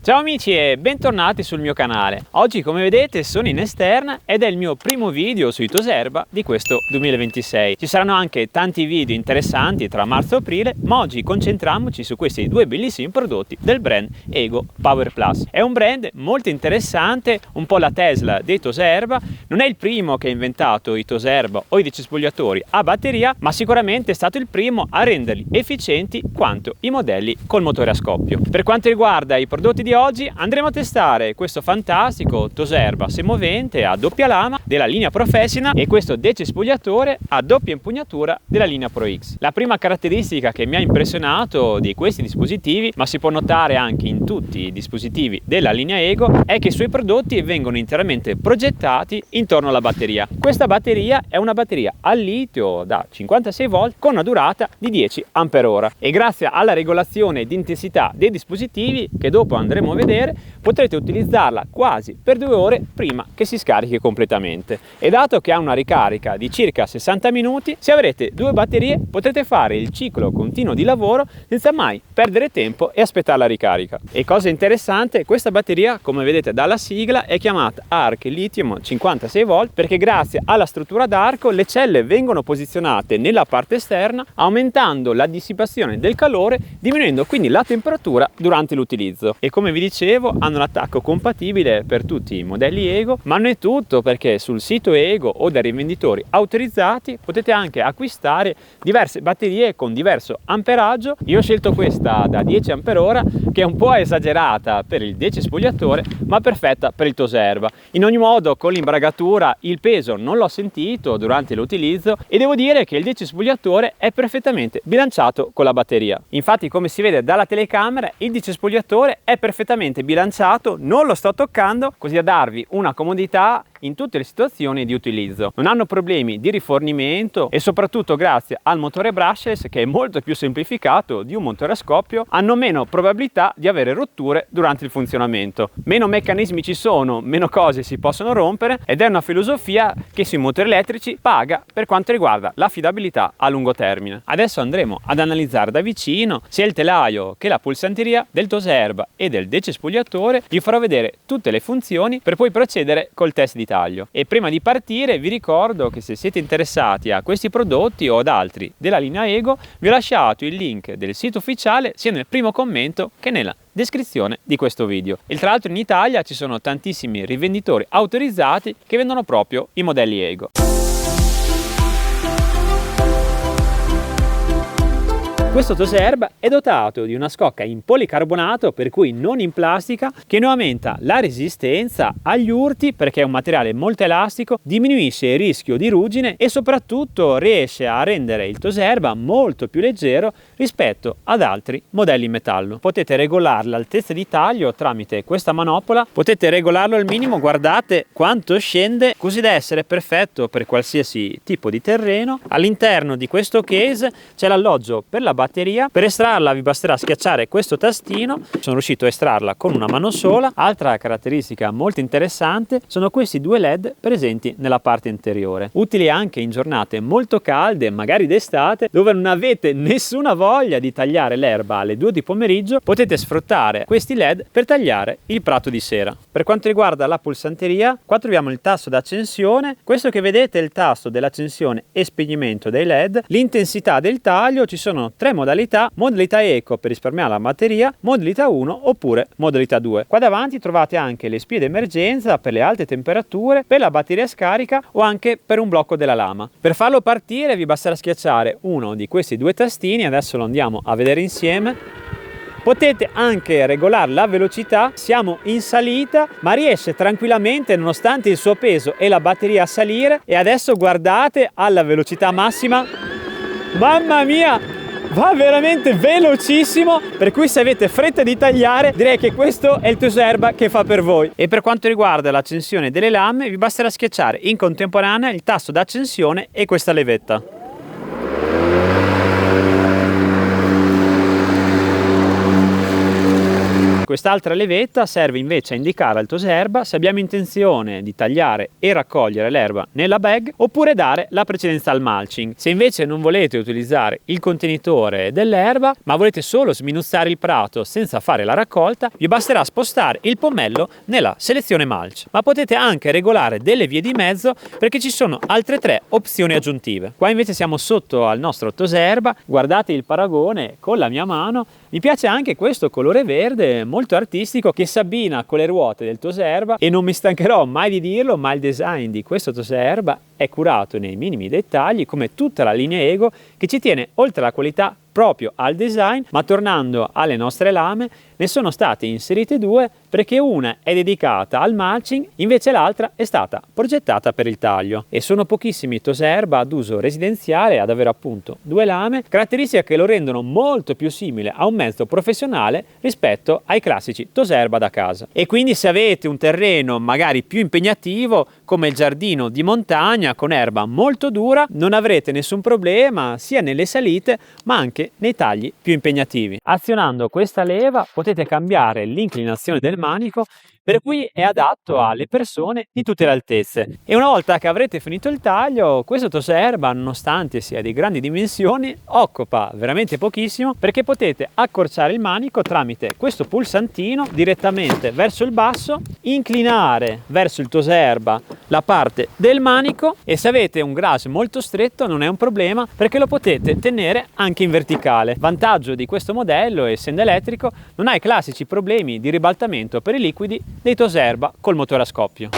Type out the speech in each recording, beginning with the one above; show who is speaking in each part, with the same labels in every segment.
Speaker 1: Ciao amici e bentornati sul mio canale. Oggi come vedete sono in esterna ed è il mio primo video sui Toserba di questo 2026. Ci saranno anche tanti video interessanti tra marzo e aprile, ma oggi concentriamoci su questi due bellissimi prodotti del brand Ego Power Plus. È un brand molto interessante, un po' la Tesla dei Toserba. Non è il primo che ha inventato i Toserba o i decespugliatori a batteria, ma sicuramente è stato il primo a renderli efficienti quanto i modelli col motore a scoppio. Per quanto riguarda i prodotti di oggi andremo a testare questo fantastico Toserba semovente a doppia lama della linea Professional e questo decespugliatore a doppia impugnatura della linea Pro X. La prima caratteristica che mi ha impressionato di questi dispositivi, ma si può notare anche in tutti i dispositivi della linea Ego, è che i suoi prodotti vengono interamente progettati intorno alla batteria. Questa batteria è una batteria al litio da 56 volt con una durata di 10 Ah e grazie alla regolazione di intensità dei dispositivi che dopo andremo a vedere, potrete utilizzarla quasi per 2 ore prima che si scarichi completamente. E dato che ha una ricarica di circa 60 minuti, se avrete 2 batterie potrete fare il ciclo continuo di lavoro senza mai perdere tempo e aspettare la ricarica. E cosa interessante, questa batteria, come vedete dalla sigla, è chiamata Arc Lithium 56 volt perché grazie alla struttura d'arco le celle vengono posizionate nella parte esterna, aumentando la dissipazione del calore, diminuendo quindi la temperatura durante l'utilizzo. E come vi dicevo, hanno l'attacco compatibile per tutti i modelli Ego, ma non è tutto, perché sul sito Ego o dai rivenditori autorizzati potete anche acquistare diverse batterie con diverso amperaggio. Io ho scelto questa da 10 Ah che è un po' esagerata per il decespugliatore ma perfetta per il Toserba. In ogni modo, con l'imbragatura il peso non l'ho sentito durante l'utilizzo e devo dire che il decespugliatore è perfettamente bilanciato con la batteria. Infatti, come si vede dalla telecamera, il decespugliatore è perfettamente bilanciato, non lo sto toccando, così da darvi una comodità in tutte le situazioni di utilizzo. Non hanno problemi di rifornimento e soprattutto grazie al motore brushless, che è molto più semplificato di un motore a scoppio, hanno meno probabilità di avere rotture durante il funzionamento. Meno meccanismi ci sono, meno cose si possono rompere ed è una filosofia che sui motori elettrici paga per quanto riguarda l'affidabilità a lungo termine. Adesso andremo ad analizzare da vicino sia il telaio che la pulsanteria del Toserba e del decespugliatore. Vi farò vedere tutte le funzioni per poi procedere col test di taglio. E prima di partire vi ricordo che se siete interessati a questi prodotti o ad altri della linea Ego, vi ho lasciato il link del sito ufficiale sia nel primo commento che nella descrizione di questo video. E tra l'altro in Italia ci sono tantissimi rivenditori autorizzati che vendono proprio i modelli Ego. Questo Toserba è dotato di una scocca in policarbonato, per cui non in plastica, che ne aumenta la resistenza agli urti perché è un materiale molto elastico, diminuisce il rischio di ruggine e soprattutto riesce a rendere il Toserba molto più leggero rispetto ad altri modelli in metallo. Potete regolare l'altezza di taglio tramite questa manopola, potete regolarlo al minimo, guardate quanto scende, così da essere perfetto per qualsiasi tipo di terreno. All'interno di questo case c'è l'alloggio per la batteria. Per estrarla vi basterà schiacciare questo tastino. Sono riuscito a estrarla con una mano sola. Altra caratteristica molto interessante sono questi 2 LED presenti nella parte interiore, utili anche in giornate molto calde, magari d'estate, dove non avete nessuna voglia di tagliare l'erba alle 2 di pomeriggio. Potete sfruttare questi LED per tagliare il prato di sera. Per quanto riguarda la pulsanteria, qua troviamo il tasto d'accensione. Questo che vedete è il tasto dell'accensione e spegnimento dei LED. L'intensità del taglio, ci sono 3 modalità: modalità eco per risparmiare la batteria, modalità 1 oppure modalità 2. Qua davanti trovate anche le spie d'emergenza per le alte temperature, per la batteria scarica o anche per un blocco della lama. Per farlo partire vi basterà schiacciare uno di questi 2 tastini, adesso lo andiamo a vedere insieme. Potete anche regolare la velocità, siamo in salita ma riesce tranquillamente, nonostante il suo peso e la batteria, a salire. E adesso guardate alla velocità massima, mamma mia, va veramente velocissimo, per cui se avete fretta di tagliare direi che questo è il Toserba che fa per voi. E per quanto riguarda l'accensione delle lame vi basterà schiacciare in contemporanea il tasto d'accensione e questa levetta. Quest'altra levetta serve invece a indicare al toserba se abbiamo intenzione di tagliare e raccogliere l'erba nella bag oppure dare la precedenza al mulching. Se invece non volete utilizzare il contenitore dell'erba ma volete solo sminuzzare il prato senza fare la raccolta, vi basterà spostare il pommello nella selezione mulch. Ma potete anche regolare delle vie di mezzo perché ci sono altre 3 opzioni aggiuntive. Qua invece siamo sotto al nostro toserba, guardate il paragone con la mia mano. Mi piace anche questo colore verde molto artistico che si abbina con le ruote del toserba e non mi stancherò mai di dirlo, ma il design di questo toserba è curato nei minimi dettagli come tutta la linea Ego, che ci tiene oltre alla qualità proprio al design. Ma tornando alle nostre lame, ne sono state inserite 2 perché una è dedicata al mulching, invece l'altra è stata progettata per il taglio, e sono pochissimi toserba ad uso residenziale ad avere appunto 2 lame, caratteristica che lo rendono molto più simile a un mezzo professionale rispetto ai classici toserba da casa. E quindi se avete un terreno magari più impegnativo come il giardino di montagna con erba molto dura, non avrete nessun problema sia nelle salite ma anche nei tagli più impegnativi. Azionando questa leva potete cambiare l'inclinazione del manico, per cui è adatto alle persone di tutte le altezze. E una volta che avrete finito il taglio, questo toserba, nonostante sia di grandi dimensioni, occupa veramente pochissimo perché potete accorciare il manico tramite questo pulsantino direttamente verso il basso, inclinare verso il toserba la parte del manico, e se avete un garage molto stretto non è un problema perché lo potete tenere anche in verticale. Vantaggio di questo modello, essendo elettrico, non ha i classici problemi di ribaltamento per i liquidi dei toserba col motore a scoppio.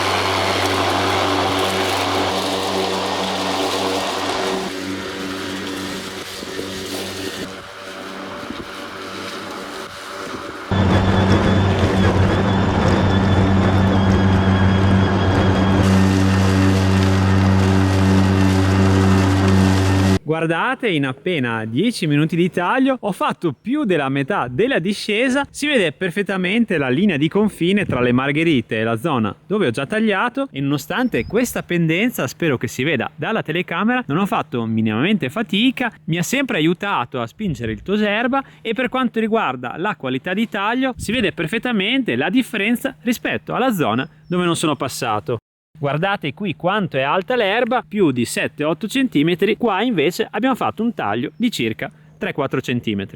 Speaker 1: Guardate, in appena 10 minuti di taglio ho fatto più della metà della discesa, si vede perfettamente la linea di confine tra le margherite e la zona dove ho già tagliato, e nonostante questa pendenza, spero che si veda dalla telecamera, non ho fatto minimamente fatica, mi ha sempre aiutato a spingere il toserba, e per quanto riguarda la qualità di taglio si vede perfettamente la differenza rispetto alla zona dove non sono passato. Guardate qui quanto è alta l'erba, più di 7-8 cm, qua invece abbiamo fatto un taglio di circa 3-4 cm.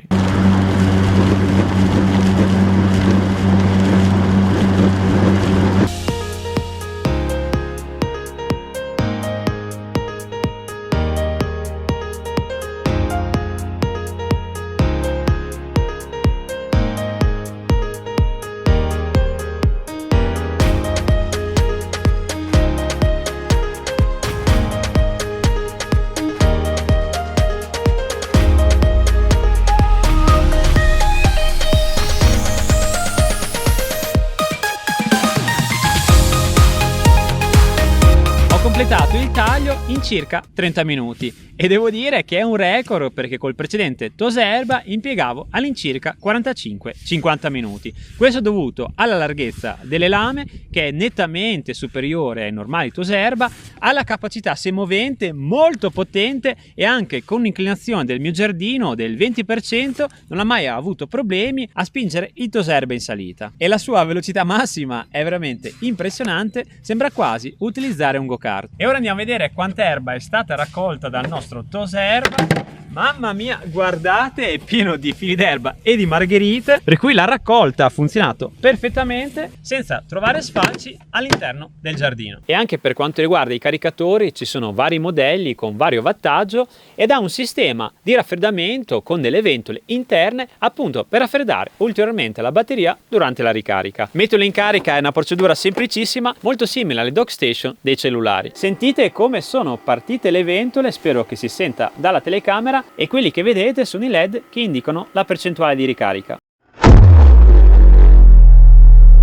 Speaker 1: Completato il taglio in circa 30 minuti, e devo dire che è un record perché col precedente toserba impiegavo all'incirca 45-50 minuti. Questo è dovuto alla larghezza delle lame, che è nettamente superiore ai normali toserba, alla capacità semovente molto potente, e anche con un'inclinazione del mio giardino del 20% non ha mai avuto problemi a spingere il toserba in salita, e la sua velocità massima è veramente impressionante, sembra quasi utilizzare un go-kart. E ora andiamo a vedere quanta erba è stata raccolta dal nostro toserba. Mamma mia, guardate, è pieno di fili d'erba e di margherite, per cui la raccolta ha funzionato perfettamente senza trovare sfalci all'interno del giardino. E anche per quanto riguarda i caricatori ci sono vari modelli con vario wattaggio, ed ha un sistema di raffreddamento con delle ventole interne appunto per raffreddare ulteriormente la batteria durante la ricarica. Metterlo in carica è una procedura semplicissima, molto simile alle dock station dei cellulari. Sentite come sono partite le ventole, spero che si senta dalla telecamera, e quelli che vedete sono i LED che indicano la percentuale di ricarica.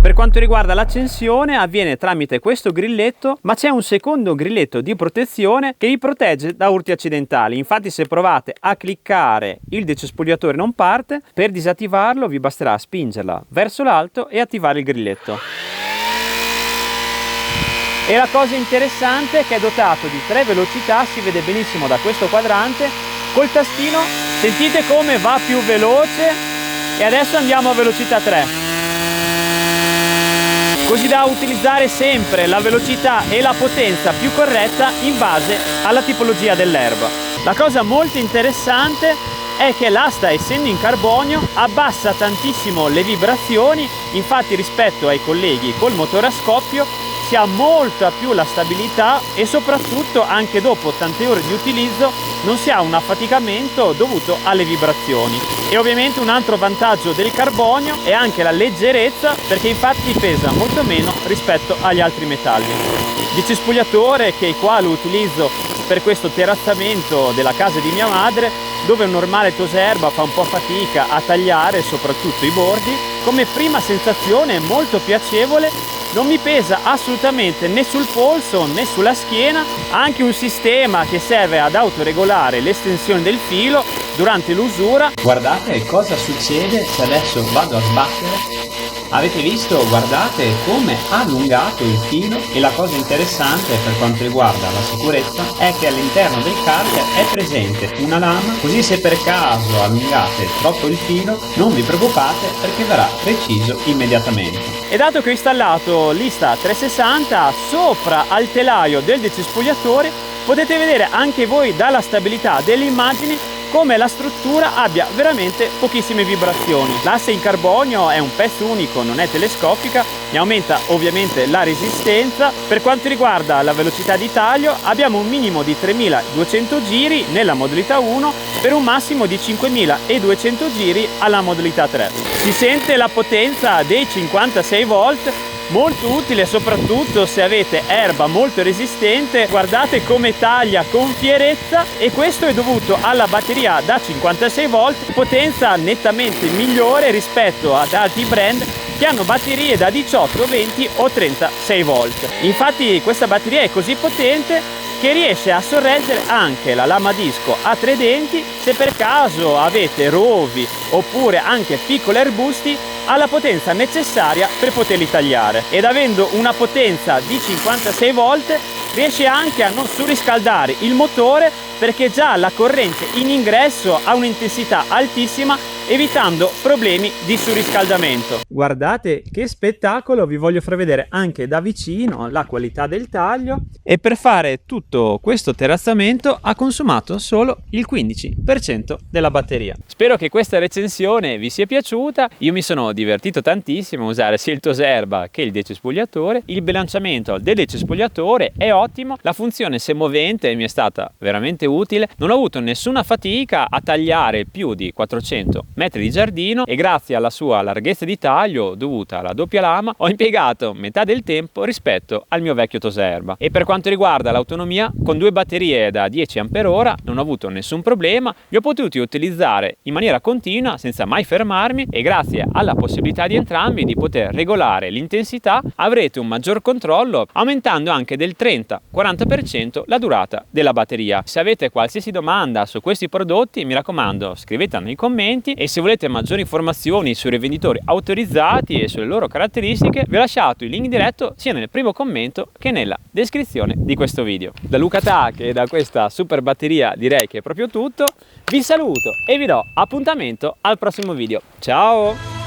Speaker 1: Per quanto riguarda l'accensione avviene tramite questo grilletto, ma c'è un secondo grilletto di protezione che vi protegge da urti accidentali. Infatti se provate a cliccare il decespugliatore non parte, per disattivarlo vi basterà spingerla verso l'alto e attivare il grilletto. E la cosa interessante è che è dotato di 3 velocità, si vede benissimo da questo quadrante. Col tastino sentite come va più veloce, e adesso andiamo a velocità 3. così da utilizzare sempre la velocità e la potenza più corretta in base alla tipologia dell'erba. La cosa molto interessante è che l'asta, essendo in carbonio, abbassa tantissimo le vibrazioni, infatti rispetto ai colleghi col motore a scoppio si ha molta più la stabilità e soprattutto anche dopo tante ore di utilizzo non si ha un affaticamento dovuto alle vibrazioni. E ovviamente un altro vantaggio del carbonio è anche la leggerezza, perché infatti pesa molto meno rispetto agli altri metalli. Il cespugliatore, che qua lo utilizzo per questo terrazzamento della casa di mia madre, dove un normale toserba fa un po' fatica a tagliare soprattutto i bordi, come prima sensazione è molto piacevole. Non mi pesa assolutamente né sul polso né sulla schiena, ha anche un sistema che serve ad autoregolare l'estensione del filo durante l'usura. Guardate cosa succede se adesso vado a sbattere. Avete visto? Guardate come ha allungato il filo, e la cosa interessante per quanto riguarda la sicurezza è che all'interno del carter è presente una lama, così se per caso allungate troppo il filo non vi preoccupate perché verrà preciso immediatamente. E dato che ho installato l'Insta360 sopra al telaio del decespugliatore, potete vedere anche voi dalla stabilità delle immagini come la struttura abbia veramente pochissime vibrazioni. L'asse in carbonio è un pezzo unico, non è telescopica, ne aumenta ovviamente la resistenza. Per quanto riguarda la velocità di taglio, abbiamo un minimo di 3200 giri nella modalità 1 per un massimo di 5200 giri alla modalità 3. Si sente la potenza dei 56 volt, molto utile soprattutto se avete erba molto resistente. Guardate come taglia con fierezza, e questo è dovuto alla batteria da 56 volt, potenza nettamente migliore rispetto ad altri brand che hanno batterie da 18, 20 o 36 volt. Infatti questa batteria è così potente che riesce a sorreggere anche la lama disco a 3 denti se per caso avete rovi oppure anche piccoli arbusti, ha la potenza necessaria per poterli tagliare. Ed avendo una potenza di 56 volt riesce anche a non surriscaldare il motore, perché già la corrente in ingresso ha un'intensità altissima, evitando problemi di surriscaldamento. Guardate che spettacolo, vi voglio far vedere anche da vicino la qualità del taglio, e per fare tutto questo terrazzamento ha consumato solo il 15% della batteria. Spero che questa recensione vi sia piaciuta, io mi sono divertito tantissimo a usare sia il toserba che il decespugliatore. Il bilanciamento del decespugliatore è ottimo, la funzione semovente mi è stata veramente utile, non ho avuto nessuna fatica a tagliare più di 400 metri di giardino, e grazie alla sua larghezza di taglio dovuta alla doppia lama ho impiegato metà del tempo rispetto al mio vecchio toserba. E per quanto riguarda l'autonomia, con 2 batterie da 10 Ah non ho avuto nessun problema, li ho potuti utilizzare in maniera continua senza mai fermarmi, e grazie alla possibilità di entrambi di poter regolare l'intensità avrete un maggior controllo, aumentando anche del 30-40% la durata della batteria. Se avete qualsiasi domanda su questi prodotti, mi raccomando, scrivetela nei commenti, e se volete maggiori informazioni sui rivenditori autorizzati e sulle loro caratteristiche vi ho lasciato il link diretto sia nel primo commento che nella descrizione di questo video. Da Luca Tac e da questa super batteria direi che è proprio tutto, vi saluto e vi do appuntamento al prossimo video. Ciao!